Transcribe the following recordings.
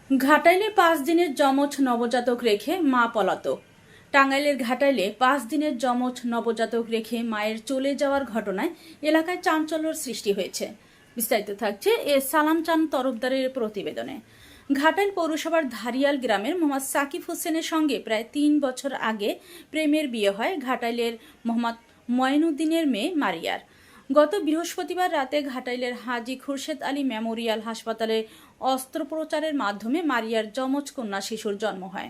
ঘাটাইলে 5 দিনের যমজ নবজাতক রেখে মা পলাতক। টাঙ্গাইলের ঘাটাইলে 5 দিনের যমজ নবজাতক রেখে মায়ের চলে যাওয়ার ঘটনায় এলাকায় চাঞ্চল্যের সৃষ্টি হয়েছে। বিস্তারিত থাকছে সালাম চান তরফদারের প্রতিবেদনে। ঘাটাইল পৌরসভার ধারিয়াল গ্রামের মোহাম্মদ সাকিব হোসেনের সঙ্গে প্রায় 3 বছর আগে প্রেমের বিয়ে হয় ঘাটাইলের মোহাম্মদ ময়নুদ্দিনের মেয়ে মারিয়ার। গত বৃহস্পতিবার রাতে ঘাটাইলের হাজী খুরশেদ আলী মেমোরিয়াল হাসপাতালে অস্ত্রোপচারের মাধ্যমে মারিয়ার যমজ কন্যা শিশুর জন্ম হয়।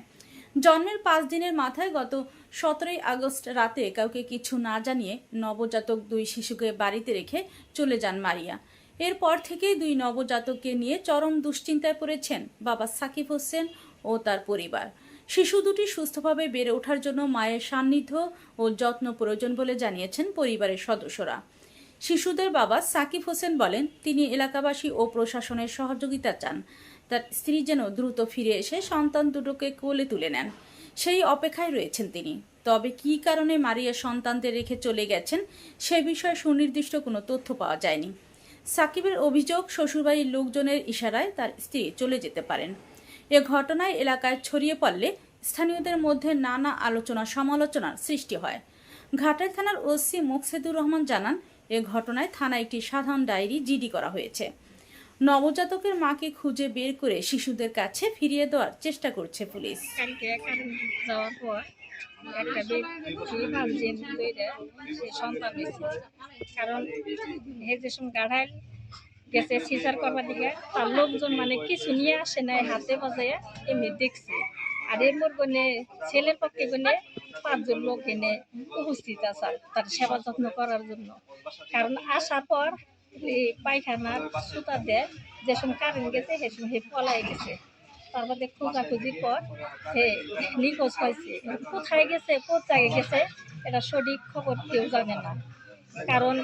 জন্মের 5 দিনের মাথায় গত 17 আগস্ট রাতে কাউকে কিছু না জানিয়ে নবজাতক 2 শিশুকে বাড়িতে রেখে চলে যান মারিয়া। এরপর থেকেই 2 নবজাতককে নিয়ে চরম দুশ্চিন্তায় পড়েছেন বাবা সাকিব হোসেন ও তার পরিবার। শিশু দুটি সুস্থভাবে বেড়ে ওঠার জন্য মায়ের সান্নিধ্য ও যত্ন প্রয়োজন বলে জানিয়েছেন পরিবারের সদস্যরা। শিশুদের বাবা সাকিব হোসেন বলেন, তিনি এলাকাবাসী ও প্রশাসনের সহযোগিতা চান। তার স্ত্রী যেন দ্রুত ফিরে এসে সন্তান দুটোকে কোলে তুলে নেন, সেই অপেক্ষায় রয়েছেন তিনি। তবে কী কারণে মারিয়া সন্তানদের রেখে চলে গেছেন সে বিষয়ে সুনির্দিষ্ট কোনো তথ্য পাওয়া যায়নি। সাকিবের অভিযোগ, শ্বশুরবাড়ির লোকজনের ইশারায় তার স্ত্রী চলে যেতে পারেন। এ ঘটনায় এলাকায় ছড়িয়ে পড়লে স্থানীয়দের মধ্যে নানা আলোচনা সমালোচনার সৃষ্টি হয়। ঘাটাইল থানার ওসি মোকসেদুর রহমান জানান, এ ঘটনায় থানায় একটি সাধারণ ডায়েরি জিডি করা হয়েছে। নবজাতকের মাকে খুঁজে বের করে শিশুদের কাছে ফিরিয়ে দেওয়ার চেষ্টা করছে পুলিশ। যাওয়ার পর একটা সন্তান কারণ গাড়াইল গেছে সিজার করবার দিকে, তার লোকজন মানে কিছু নিয়ে আসে নাই, হাতে বাজায় এমনি দেখছে। আর এর মনে ছেলের পক্ষে গনে 5 জন লোক এনে উপস্থিত আছে তার সেবা যত্ন করার জন্য। কারণ আসার পর পায়খানার সুতা দেয়, যে সময় কারেন্ট গেছে সে সময় হে পলাই গেছে। তারপরে খোঁজাখুঁজির পর সে নিখোঁজ হয়েছে। কোথায় গেছে, কোন জায়গায় গেছে, এটা সঠিক খবর কেউ জানে না। কারণ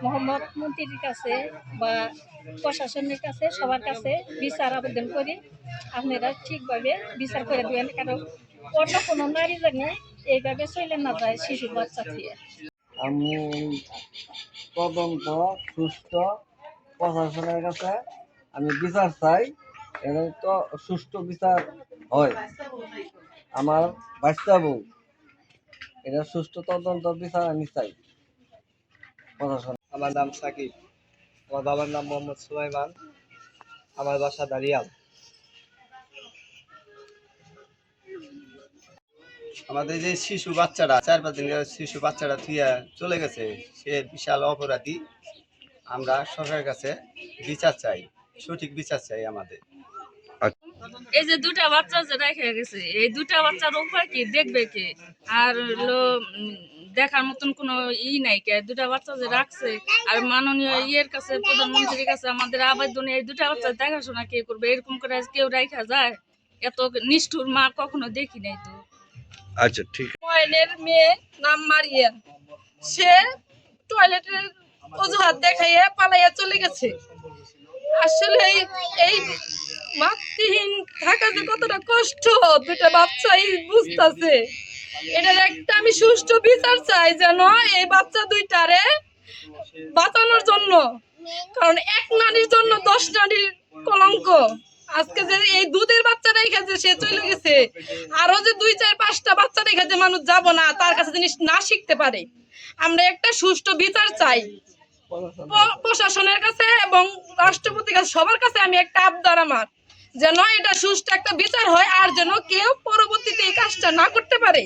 মোহাম্মদ মন্ত্রীর কাছে বা প্রশাসনের কাছে সবার কাছে বিচার আবেদন করি, আপনারা ঠিকভাবে বিচার করে দেবেন। কারণ অন্য কোনো নারী জানি এইভাবে চলে না যায় শিশুর বাচ্চা দিয়ে। আমি তদন্ত সুষ্ঠ প্রশাসনের কাছে আমি বিচার চাই, এবং তো সুষ্ঠু বিচার হয়। আমার বাচ্চা বউ, এটা সুষ্ঠু তদন্ত বিচার আমি চাই প্রশাসন। আমার নাম সাকিব, আমার বাবার নাম মোহাম্মদ সুলাইমান, আমার বাসা দারিয়াল। আমাদের যে শিশু বাচ্চাটা 4-5 দিনের শিশু বাচ্চাটা থুইয়া চলে গেছে, সে বিশাল অপরাধী। আমরা সরকারের কাছে বিচার চাই, সঠিক বিচার চাই আমাদের। এই যে 2টা বাচ্চা যে রেখে গেছে, এই 2টা বাচ্চার উপর কি দেখবে কে? আর দেখার মতন কোনো নাই কে? 2টা বাচ্চা যে রাখছে, আর মাননীয় ইয়ের কাছে, প্রধানমন্ত্রীর কাছে আমাদের আবেদন, এই 2টা বাচ্চা দেখাশোনা কে করবে? এরকম করে কেউ রাখা যায়? এত নিষ্ঠুর মা কখনো দেখি নাই তো। আচ্ছা, ঠিক। ময়নের মেয়ে নাম মারিয়া, সে টয়লেটের অজুহাত দেখাইয়া পালাইয়া চলে গেছে। আসলে এই মাতৃহীন থাকা যে কতটা কষ্ট 2টা বাচ্চাই বুঝতেছে। এটার একটা আমি সুষ্ঠু বিচার চাই, যেন এই বাচ্চা 2টারে বাঁচানোর জন্য। কারণ এক নারীর জন্য 10 নারীর কলঙ্ক। আজকে যে এই দুধের বাচ্চা রেখে যে সে চলে গেছে, আরো যে 2-4-5টা বাচ্চা রেখে যে মানুষ যাব না, তার কাছে জিনিস না শিখতে পারে। আমরা একটা সুষ্ঠু বিচার চাই প্রশাসনের কাছে এবং রাষ্ট্রপতির কাছে, সবার কাছে আমি একটা আবদার আমার, যেন এটা সুষ্ঠু একটা বিচার হয়, আর যেন কেউ পরবর্তীতে এই কাজটা না করতে পারে।